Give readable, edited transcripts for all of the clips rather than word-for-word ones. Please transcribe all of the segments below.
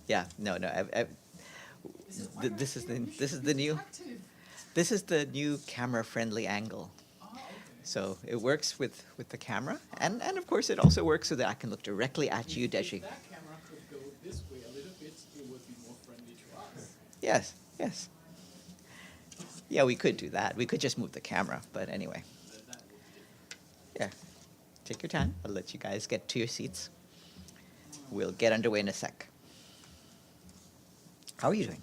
Yeah, no, no. This is the new this is the new camera-friendly angle. So it works with the camera, and of course it also works so that I can look directly at you, Deji. That camera could go this way a little bit, it would be more friendly to us. Yes, yes. Yeah, we could do that. We could just move the camera, but anyway. Yeah. Take your time. I'll let you guys get to your seats. We'll get underway in a sec. How are you doing?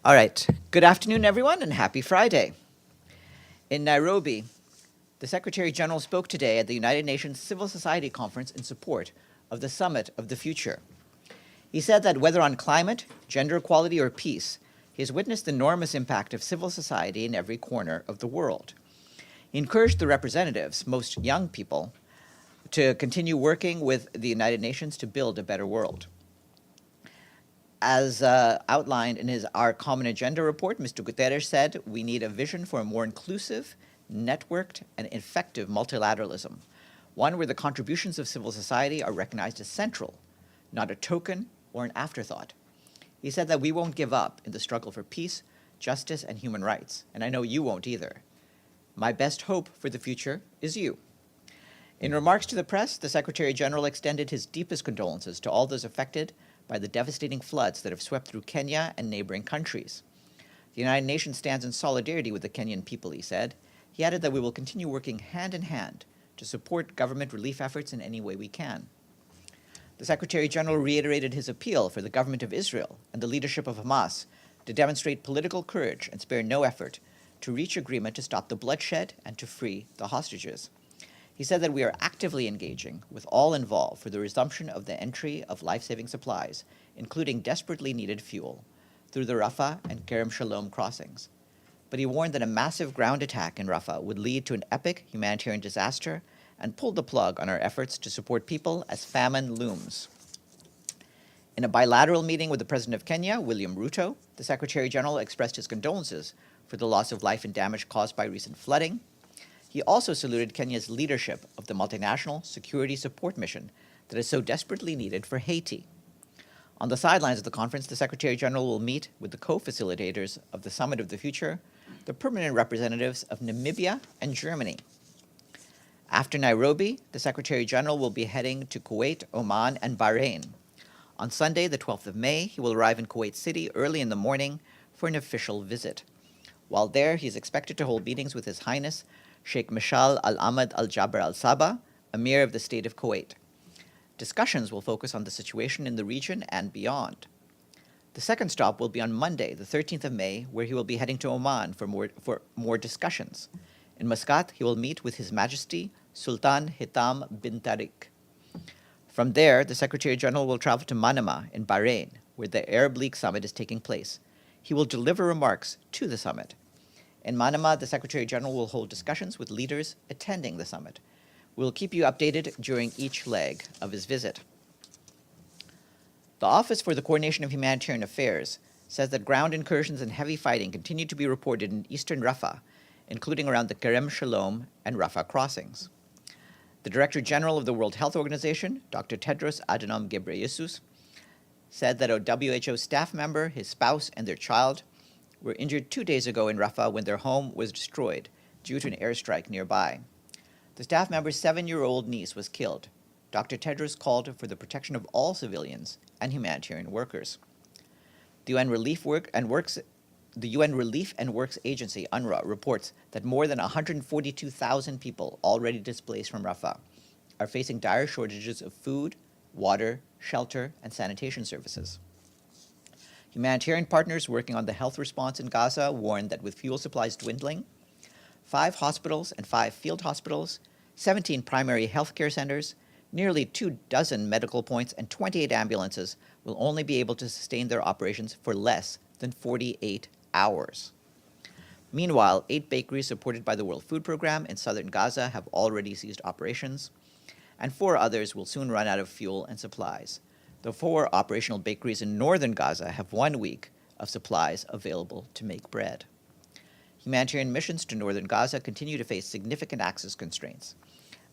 All right. Good afternoon, everyone, and happy Friday. In Nairobi, the Secretary General spoke today at the United Nations Civil Society Conference in support of the Summit of the Future. He said that whether on climate, gender equality, or peace, he has witnessed the enormous impact of civil society in every corner of the world. He encouraged the representatives, most young people, to continue working with the United Nations to build a better world. As outlined in his Our Common Agenda report, Mr. Guterres said we need a vision for a more inclusive, networked, and effective multilateralism, one where the contributions of civil society are recognized as central, not a token or an afterthought. He said that we won't give up in the struggle for peace, justice, and human rights, and I know you won't either. My best hope for the future is you. In remarks to the press, the Secretary General extended his deepest condolences to all those affected by the devastating floods that have swept through Kenya and neighboring countries. The United Nations stands in solidarity with the Kenyan people, he said. He added that we will continue working hand in hand to support government relief efforts in any way we can. The Secretary General reiterated his appeal for the government of Israel and the leadership of Hamas to demonstrate political courage and spare no effort to reach agreement to stop the bloodshed and to free the hostages. He said that we are actively engaging with all involved for the resumption of the entry of life-saving supplies, including desperately needed fuel, through the Rafah and Kerem Shalom crossings. But he warned that a massive ground attack in Rafah would lead to an epic humanitarian disaster and pulled the plug on our efforts to support people as famine looms. In a bilateral meeting with the President of Kenya, William Ruto, the Secretary General expressed his condolences for the loss of life and damage caused by recent flooding. He also saluted Kenya's leadership of the multinational security support mission that is so desperately needed for Haiti. On the sidelines of the conference, the Secretary General will meet with the co-facilitators of the Summit of the Future, the permanent representatives of Namibia and Germany. After Nairobi, the Secretary General will be heading to Kuwait, Oman, and Bahrain. On Sunday, the 12th of May, he will arrive in Kuwait City early in the morning for an official visit. While there, he is expected to hold meetings with His Highness Sheikh Mashal Al-Ahmad Al-Jaber Al-Sabah, Emir of the State of Kuwait. Discussions will focus on the situation in the region and beyond. The second stop will be on Monday, the 13th of May, where he will be heading to Oman for more discussions. In Muscat, he will meet with His Majesty Sultan Hitam bin Tariq. From there, the Secretary General will travel to Manama in Bahrain, where the Arab League Summit is taking place. He will deliver remarks to the summit. In Manama, the Secretary General will hold discussions with leaders attending the summit. We will keep you updated during each leg of his visit. The Office for the Coordination of Humanitarian Affairs says that ground incursions and heavy fighting continue to be reported in eastern Rafah, including around the Kerem Shalom and Rafah crossings. The Director General of the World Health Organization, Dr. Tedros Adhanom Ghebreyesus, said that a WHO staff member, his spouse, and their child were injured 2 days ago in Rafah when their home was destroyed due to an airstrike nearby. The staff member's 7-year-old niece was killed. Dr. Tedros called for the protection of all civilians and humanitarian workers. The UN Relief and Works Agency, UNRWA, reports that more than 142,000 people already displaced from Rafah are facing dire shortages of food, water, shelter, and sanitation services. Humanitarian partners working on the health response in Gaza warned that with fuel supplies dwindling, 5 hospitals and 5 field hospitals, 17 primary health care centers, nearly 24 medical points, and 28 ambulances will only be able to sustain their operations for less than 48 hours. Meanwhile, 8 bakeries supported by the World Food Program in southern Gaza have already ceased operations, and 4 others will soon run out of fuel and supplies. The 4 operational bakeries in northern Gaza have 1 week of supplies available to make bread. Humanitarian missions to northern Gaza continue to face significant access constraints.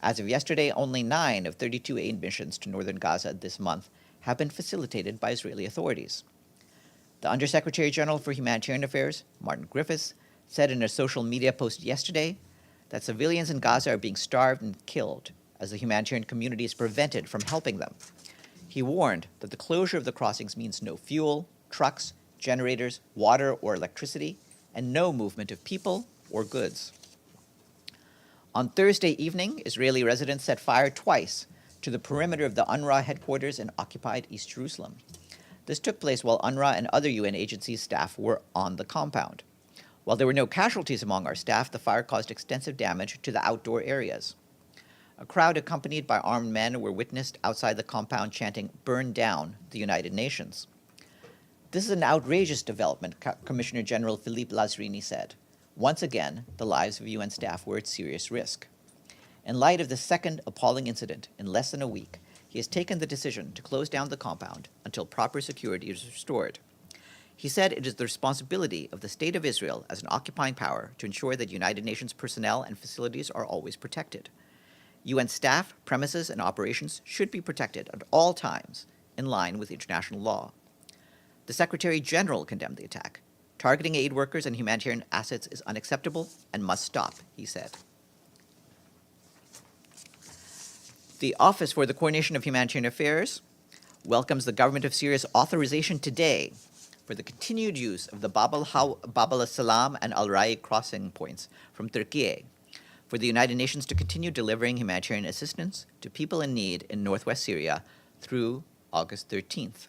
As of yesterday, only 9 of 32 aid missions to northern Gaza this month have been facilitated by Israeli authorities. The Undersecretary General for Humanitarian Affairs, Martin Griffiths, said in a social media post yesterday that civilians in Gaza are being starved and killed as the humanitarian community is prevented from helping them. He warned that the closure of the crossings means no fuel, trucks, generators, water, or electricity, and no movement of people or goods. On Thursday evening, Israeli residents set fire twice to the perimeter of the UNRWA headquarters in occupied East Jerusalem. This took place while UNRWA and other UN agencies' staff were on the compound. While there were no casualties among our staff, the fire caused extensive damage to the outdoor areas. A crowd accompanied by armed men were witnessed outside the compound chanting, "Burn down the United Nations." This is an outrageous development, Commissioner General Philippe Lazzarini said. Once again, the lives of UN staff were at serious risk. In light of the second appalling incident in less than a week, he has taken the decision to close down the compound until proper security is restored. He said it is the responsibility of the State of Israel as an occupying power to ensure that United Nations personnel and facilities are always protected. UN staff, premises, and operations should be protected at all times in line with international law. The Secretary General condemned the attack. Targeting aid workers and humanitarian assets is unacceptable and must stop, he said. The Office for the Coordination of Humanitarian Affairs welcomes the government of Syria's authorization today for the continued use of the Bab al-Salam and Al-Rai crossing points from Turkey for the United Nations to continue delivering humanitarian assistance to people in need in northwest Syria through August 13th.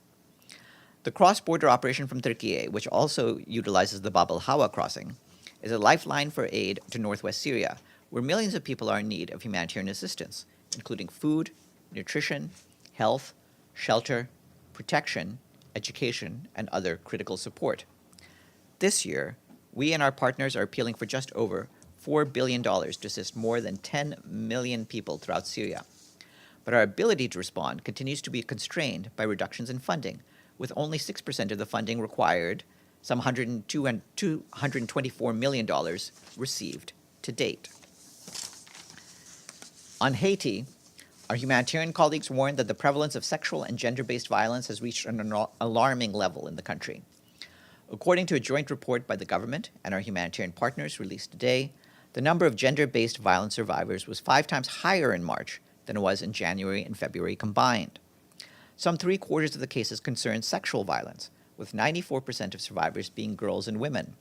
The cross-border operation from Turkey, which also utilizes the Bab al-Hawa crossing, is a lifeline for aid to northwest Syria, where millions of people are in need of humanitarian assistance, including food, nutrition, health, shelter, protection, education, and other critical support. This year, we and our partners are appealing for just over $4 billion to assist more than 10 million people throughout Syria. But our ability to respond continues to be constrained by reductions in funding, with only 6% of the funding required, some $224 million received to date. On Haiti, our humanitarian colleagues warned that the prevalence of sexual and gender-based violence has reached an alarming level in the country. According to a joint report by the government and our humanitarian partners released today, the number of gender-based violence survivors was 5 times higher in March than it was in January and February combined. Some 3/4 of the cases concern sexual violence, with 94% of survivors being girls and women,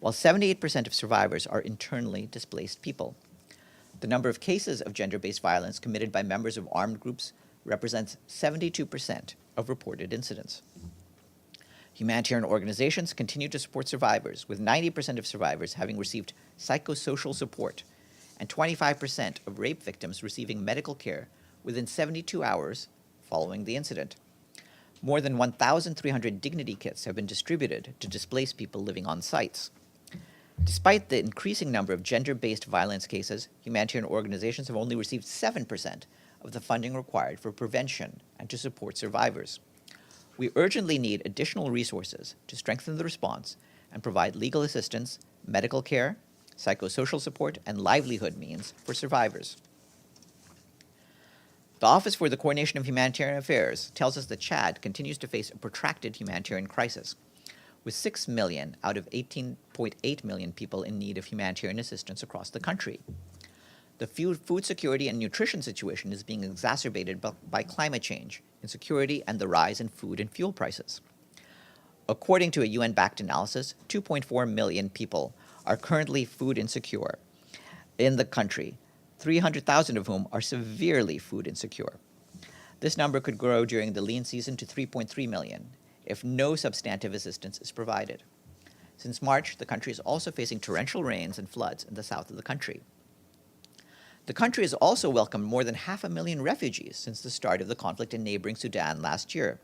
while 78% of survivors are internally displaced people. The number of cases of gender-based violence committed by members of armed groups represents 72% of reported incidents. Humanitarian organizations continue to support survivors, with 90% of survivors having received psychosocial support and 25% of rape victims receiving medical care within 72 hours following the incident. More than 1,300 dignity kits have been distributed to displaced people living on sites. Despite the increasing number of gender-based violence cases, humanitarian organizations have only received 7% of the funding required for prevention and to support survivors. We urgently need additional resources to strengthen the response and provide legal assistance, medical care, psychosocial support, and livelihood means for survivors. The Office for the Coordination of Humanitarian Affairs tells us that Chad continues to face a protracted humanitarian crisis, with 6 million out of 18.8 million people in need of humanitarian assistance across the country. The food security and nutrition situation is being exacerbated by climate change, insecurity, and the rise in food and fuel prices. According to a UN-backed analysis, 2.4 million people are currently food insecure in the country, 300,000 of whom are severely food insecure. This number could grow during the lean season to 3.3 million if no substantive assistance is provided. Since March, the country is also facing torrential rains and floods in the south of the country. The country has also welcomed more than 500,000 refugees since the start of the conflict in neighboring Sudan last year.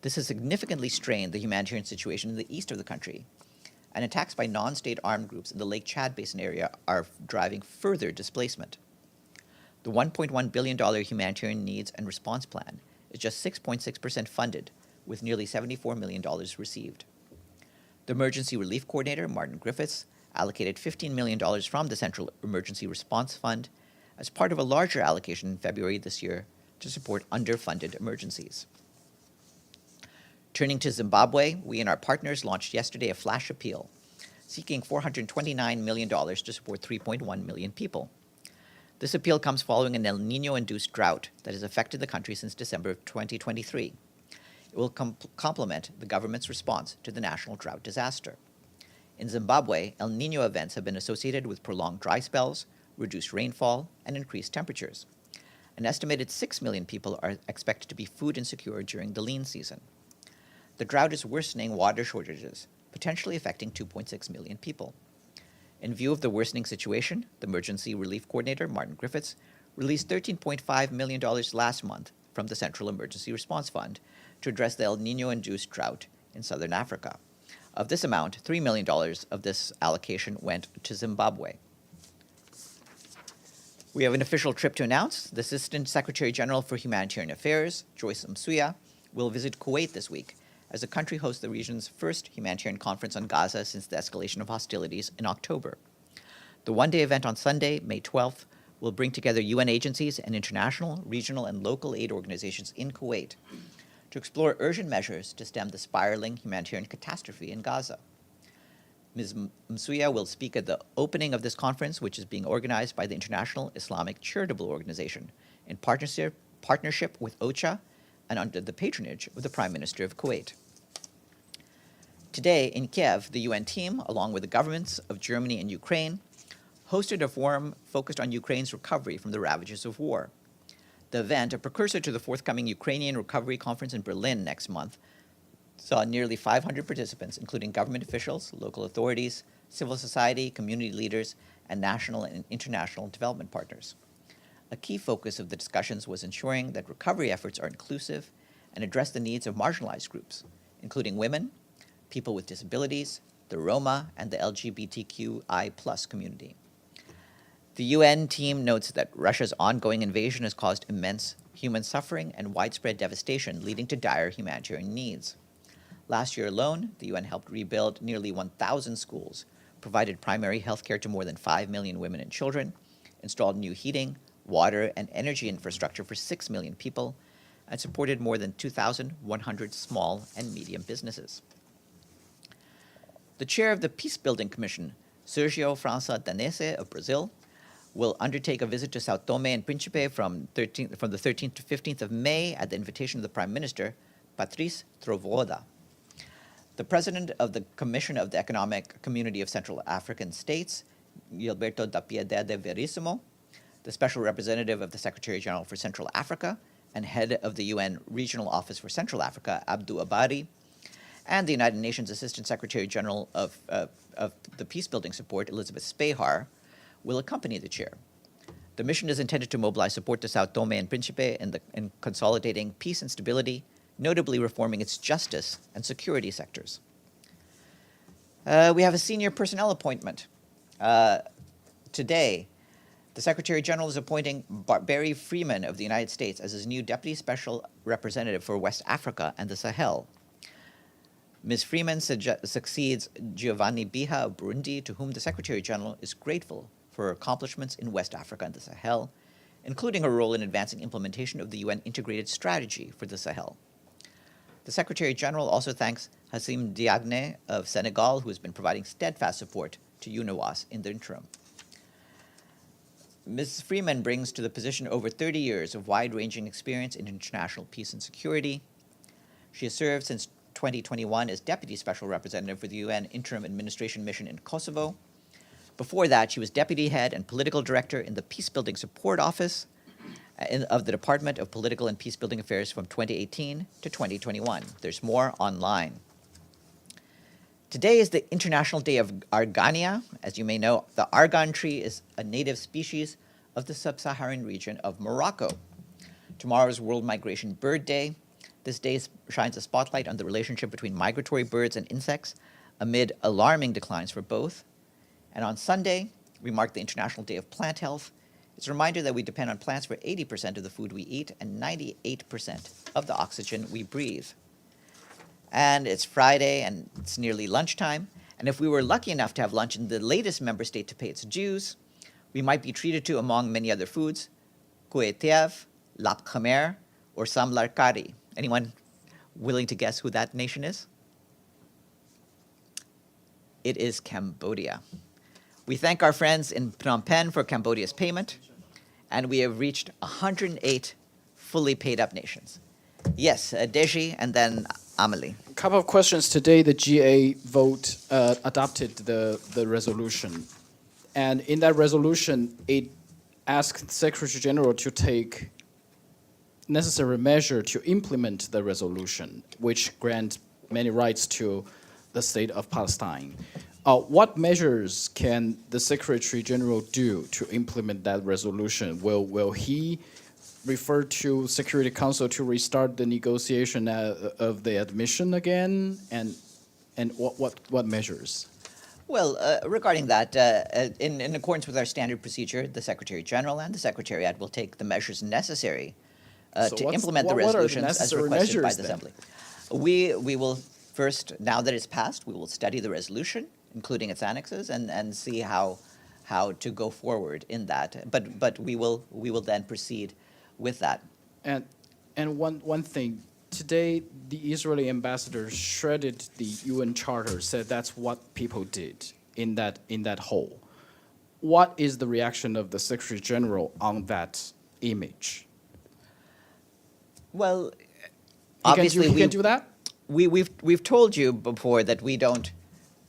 This has significantly strained the humanitarian situation in the east of the country, and attacks by non-state armed groups in the Lake Chad Basin area are driving further displacement. The $1.1 billion humanitarian needs and response plan is just 6.6% funded, with nearly $74 million received. The Emergency Relief Coordinator, Martin Griffiths, allocated $15 million from the Central Emergency Response Fund as part of a larger allocation in February this year to support underfunded emergencies. Turning to Zimbabwe, we and our partners launched yesterday a flash appeal seeking $429 million to support 3.1 million people. This appeal comes following an El Nino-induced drought that has affected the country since December of 2023. It will complement the government's response to the national drought disaster. In Zimbabwe, El Nino events have been associated with prolonged dry spells, reduced rainfall, and increased temperatures. An estimated 6 million people are expected to be food insecure during the lean season. The drought is worsening water shortages, potentially affecting 2.6 million people. In view of the worsening situation, the Emergency Relief Coordinator, Martin Griffiths, released $13.5 million last month from the Central Emergency Response Fund to address the El Nino-induced drought in southern Africa. Of this amount, $3 million of this allocation went to Zimbabwe. We have an official trip to announce. The Assistant Secretary General for Humanitarian Affairs, Joyce Msuya, will visit Kuwait this week as the country hosts the region's first humanitarian conference on Gaza since the escalation of hostilities in October. The one-day event on Sunday, May 12th, will bring together UN agencies and international, regional, and local aid organizations in Kuwait to explore urgent measures to stem the spiraling humanitarian catastrophe in Gaza. Ms. Msuya will speak at the opening of this conference, which is being organized by the International Islamic Charitable Organization in partnership with OCHA and under the patronage of the Prime Minister of Kuwait. Today, in Kiev, the UN team, along with the governments of Germany and Ukraine, hosted a forum focused on Ukraine's recovery from the ravages of war. The event, a precursor to the forthcoming Ukrainian Recovery Conference in Berlin next month, saw nearly 500 participants, including government officials, local authorities, civil society, community leaders, and national and international development partners. A key focus of the discussions was ensuring that recovery efforts are inclusive and address the needs of marginalized groups, including women, people with disabilities, the Roma, and the LGBTQI+ community. The UN team notes that Russia's ongoing invasion has caused immense human suffering and widespread devastation, leading to dire humanitarian needs. Last year alone, the UN helped rebuild nearly 1,000 schools, provided primary health care to more than 5 million women and children, installed new heating, water, and energy infrastructure for 6 million people, and supported more than 2,100 small and medium businesses. The chair of the Peacebuilding Commission, Sergio França Danese of Brazil, will undertake a visit to Sao Tome and Principe from the 13th to 15th of May at the invitation of the Prime Minister, Patrice Trovoada. The president of the Commission of the Economic Community of Central African States, Gilberto da Piedade Verissimo, the special representative of the Secretary General for Central Africa and head of the UN Regional Office for Central Africa, Abdou Abari, and the United Nations Assistant Secretary General of the Peacebuilding Support, Elizabeth Spehar, will accompany the chair. The mission is intended to mobilize support to Sao Tome and Principe in consolidating peace and stability, notably reforming its justice and security sectors. We have a senior personnel appointment. Today, the Secretary General is appointing Barry Freeman of the United States as his new Deputy Special Representative for West Africa and the Sahel. Ms. Freeman succeeds Giovanni Biha of Burundi, to whom the Secretary General is grateful for her accomplishments in West Africa and the Sahel, including a role in advancing implementation of the UN Integrated Strategy for the Sahel. The Secretary General also thanks Hassim Diagne of Senegal, who has been providing steadfast support to UNRWA in the interim. Ms. Freeman brings to the position over 30 years of wide-ranging experience in international peace and security. She has served since 2021 as Deputy Special Representative for the UN Interim Administration Mission in Kosovo. Before that, she was Deputy Head and Political Director in the Peacebuilding Support Office of the Department of Political and Peacebuilding Affairs from 2018 to 2021. There's more online. Today is the International Day of Argania. As you may know, the argan tree is a native species of the sub-Saharan region of Morocco. Tomorrow is World Migration Bird Day. This day shines a spotlight on the relationship between migratory birds and insects amid alarming declines for both. And on Sunday, we mark the International Day of Plant Health. It's a reminder that we depend on plants for 80% of the food we eat and 98% of the oxygen we breathe. And it's Friday, and it's nearly lunchtime. And if we were lucky enough to have lunch in the latest member state to pay its dues, We might be treated to, among many other foods, Kuwait, Lap Khmer, or Sam Larkari. Anyone willing to guess who that nation is? It is Cambodia. We thank our friends in Phnom Penh for Cambodia's payment, and we have reached 108 fully paid up nations. Yes, Deji, and then Amelie. A couple of questions. Today, the GA vote adopted the resolution. And in that resolution, it asked the Secretary General to take necessary measure to implement the resolution, which grants many rights to the state of Palestine. What measures can the Secretary General do to implement that resolution? Will he refer to Security Council to restart the negotiation of the admission again? And what measures? Well, regarding that, in accordance with our standard procedure, the Secretary General and the Secretariat will take the measures necessary to implement the resolutions as requested by the Assembly. We will first, now that it's passed, we will study the resolution, including its annexes, and see how to go forward in that. But we will then proceed with that. And one thing, today the Israeli ambassador shredded the UN Charter, said that's what people did in that hole. What is the reaction of the Secretary General on that image? Well, He obviously can do that? We've told you before that we don't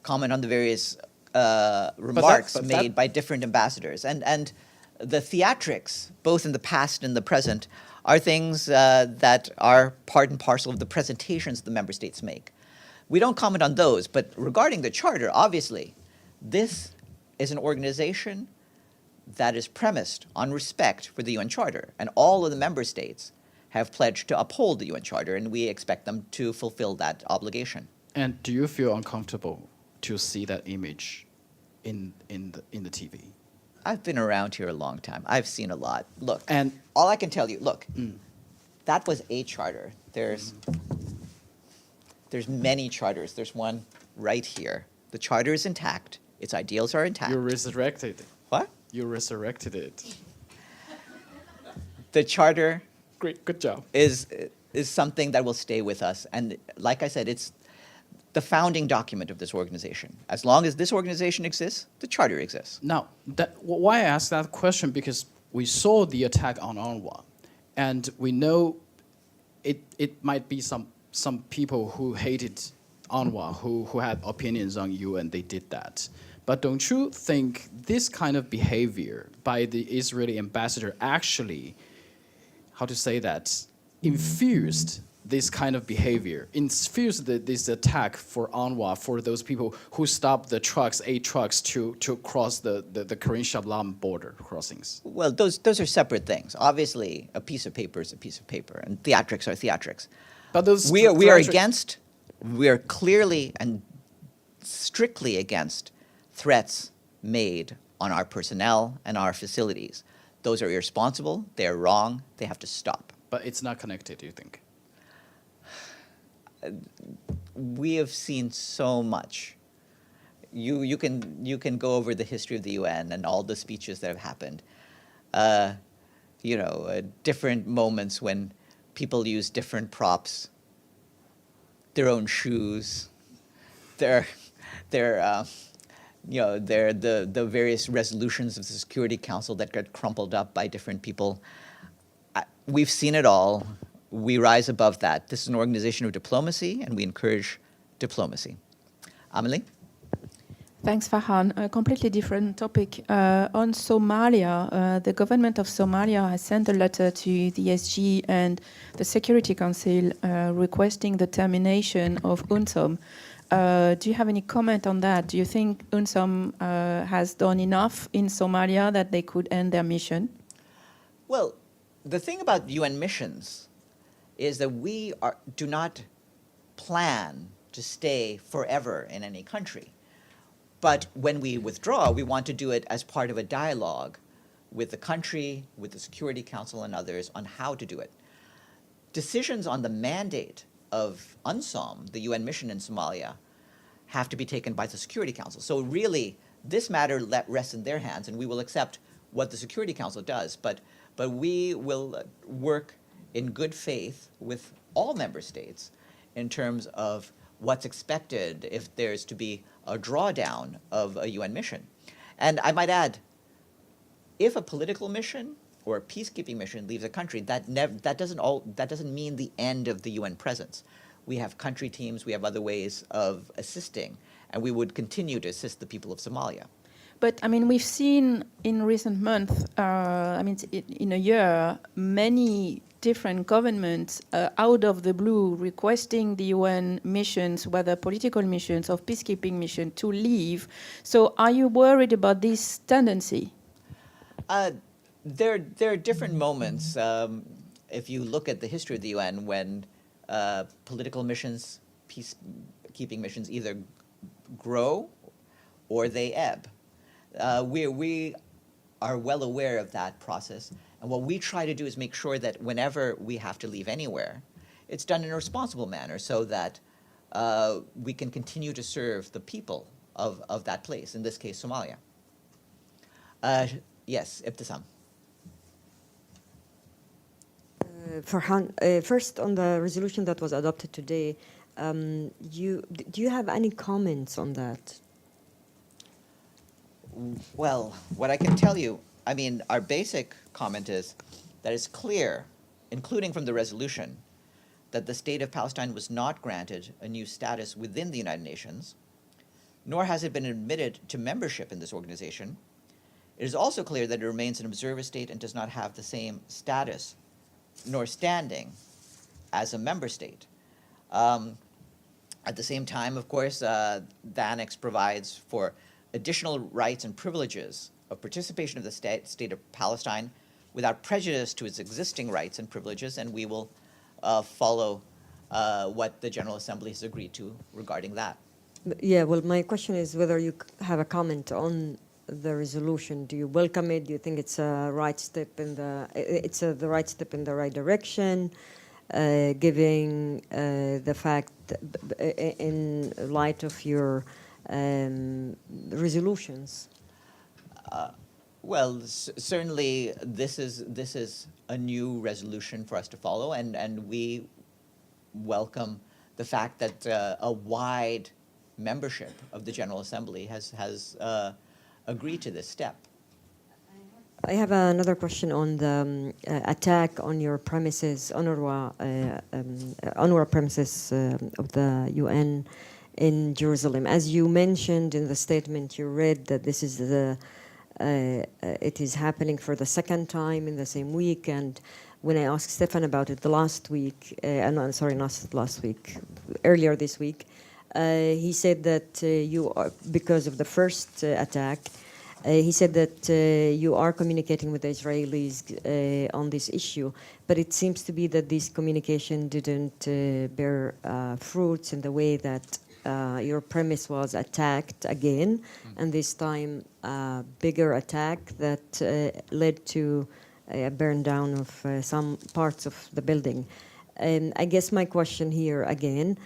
comment on the various remarks made by different ambassadors, and the theatrics, both in the past and the present, are things that are part and parcel of the presentations the member states make. We don't comment on those, but regarding the charter, obviously, this is an organization that is premised on respect for the UN Charter, and all of the member states have pledged to uphold the UN Charter, and we expect them to fulfill that obligation. And do you feel uncomfortable to see that image in the TV? I've been around here a long time. I've seen a lot. Look, And all I can tell you, look, that was a charter. There's many charters. There's one right here. The charter is intact. Its ideals are intact. you resurrected it. What? You resurrected it. The charter Great, good job. is something that will stay with us. And like I said, it's the founding document of this organization. As long as this organization exists, the charter exists. Now, why I ask that question, because we saw the attack on UNRWA, and we know it might be some people who hated UNRWA, who had opinions on you, and they did that. But don't you think this kind of behavior by the Israeli ambassador actually, how to say that, infused this kind of behavior, infused this attack for UNRWA, for those people who stopped the trucks, 8 trucks, to cross the Korean Shablam border crossings? Well, those are separate things. Obviously, a piece of paper is a piece of paper, and theatrics are theatrics. But those We are clearly and strictly against threats made on our personnel and our facilities. Those are irresponsible, they are wrong, they have to stop. But it's not connected, do you think? We have seen so much. You can go over the history of the UN and all the speeches that have happened. Different moments when people use different props, their own shoes, the various resolutions of the Security Council that get crumpled up by different people. We've seen it all. We rise above that. This is an organization of diplomacy, and we encourage diplomacy. Amelie? Thanks, Farhan. A completely different topic. On Somalia, the government of Somalia has sent a letter to the SG and the Security Council requesting the termination of UNSOM. Do you have any comment on that? Do you think UNSOM has done enough in Somalia that they could end their mission? Well, the thing about UN missions is that we do not plan to stay forever in any country. But when we withdraw, we want to do it as part of a dialogue with the country, with the Security Council and others on how to do it. Decisions on the mandate of UNSOM, the UN mission in Somalia, have to be taken by the Security Council. So really, this matter rests in their hands, and we will accept what the Security Council does, but we will work in good faith with all member states in terms of what's expected if there's to be a drawdown of a UN mission. And I might add, if a political mission or a peacekeeping mission leaves a country, that doesn't mean the end of the UN presence. We have country teams, we have other ways of assisting, and we would continue to assist the people of Somalia. But I mean, we've seen in recent months, in a year, many different governments out of the blue requesting the UN missions, whether political missions or peacekeeping missions, to leave. So are you worried about this tendency? There are different moments, if you look at the history of the UN, when political missions, peacekeeping missions either grow or they ebb. We are well aware of that process, and what we try to do is make sure that whenever we have to leave anywhere, it's done in a responsible manner so that we can continue to serve the people of that place, in this case, Somalia. Yes, Ibtisam. Farhan, first on the resolution that was adopted today, do you have any comments on that? Well, what I can tell you, I mean, our basic comment is that it's clear, including from the resolution, that the state of Palestine was not granted a new status within the United Nations, nor has it been admitted to membership in this organization. It is also clear that it remains an observer state and does not have the same status nor standing as a member state. At the same time, of course, the Annex provides for additional rights and privileges of participation of the state of Palestine without prejudice to its existing rights and privileges, and we will follow what the General Assembly has agreed to regarding that. Yeah, well, my question is whether you have a comment on the resolution. Do you welcome it? Do you think it's a right step in the right step in the right direction, giving the fact in light of your resolutions? Well, certainly this is a new resolution for us to follow, and we welcome the fact that a wide membership of the General Assembly has agreed to this step. I have another question on the attack on your premises, UNRWA premises of the UN in Jerusalem. As you mentioned in the statement you read, that this is it is happening for the second time in the same week. And when I asked Stefan about it earlier this week, he said that you are, because of the first attack, he said that you are communicating with the Israelis on this issue, but it seems to be that this communication didn't bear fruits in the way that your premise was attacked again, and this time a bigger attack that led to a burn down of some parts of the building. And I guess my question here again,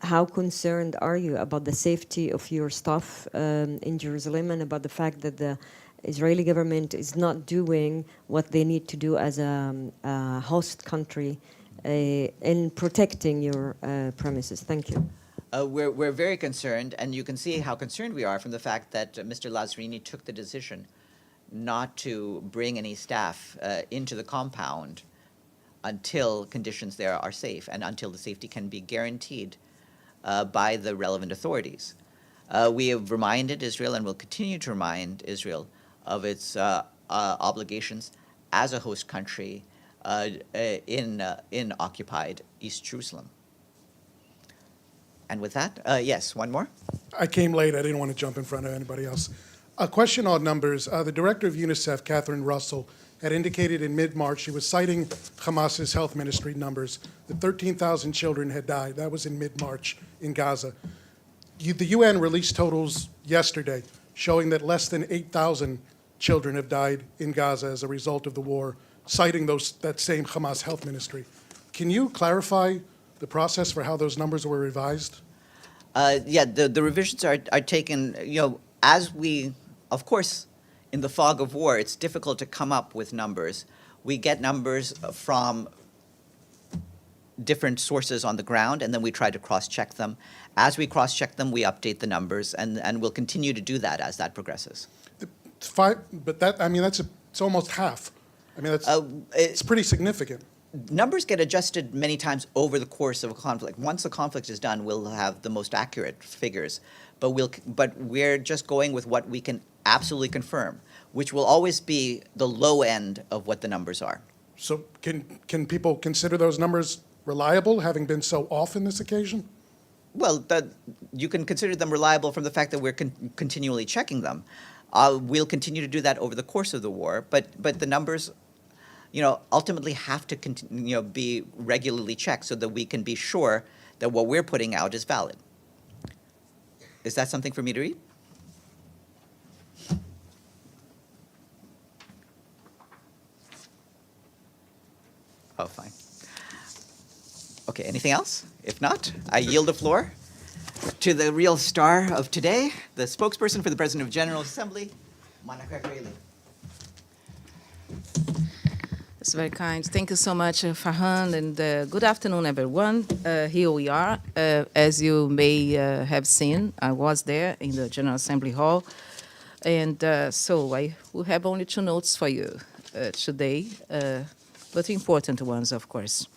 how concerned are you about the safety of your staff in Jerusalem, and about the fact that the Israeli government is not doing what they need to do as a host country in protecting your premises? Thank you. We're very concerned, and you can see how concerned we are from the fact that Mr. Lazzarini took the decision not to bring any staff into the compound until conditions there are safe and until the safety can be guaranteed by the relevant authorities. We have reminded Israel and will continue to remind Israel of its obligations as a host country in occupied East Jerusalem. And with that, yes, one more. I came late. I didn't want to jump in front of anybody else. A question on numbers. The director of UNICEF, Catherine Russell, had indicated in mid-March, she was citing Hamas's health ministry numbers, that 13,000 children had died. That was in mid-March in Gaza. The UN released totals yesterday showing that less than 8,000 children have died in Gaza as a result of the war, citing that same Hamas health ministry. Can you clarify the process for how those numbers were revised? Yeah, the revisions are taken, as we, of course, in the fog of war, it's difficult to come up with numbers. We get numbers from different sources on the ground, and then we try to cross-check them. As we cross-check them, we update the numbers, and we'll continue to do that as that progresses. But that, I mean, it's almost half. I mean, it's pretty significant. Numbers get adjusted many times over the course of a conflict. Once the conflict is done, we'll have the most accurate figures, but we're just going with what we can absolutely confirm, which will always be the low end of what the numbers are. So can people consider those numbers reliable, having been so off in this occasion? Well, you can consider them reliable from the fact that we're continually checking them. We'll continue to do that over the course of the war, but the numbers, ultimately have to be regularly checked so that we can be sure that what we're putting out is valid. Is that something for me to read? Oh, fine. Okay, anything else? If not, I yield the floor to the real star of today, the spokesperson for the President of General Assembly, Monica Grayley. That's very kind. Thank you so much, Farhan, and good afternoon, everyone. Here we are. As you may have seen, I was there in the General Assembly Hall, and so I will have only 2 notes for you today, but important ones, of course.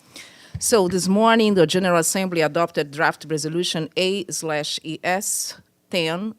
So this morning, the General Assembly adopted draft resolution A/ES 10/L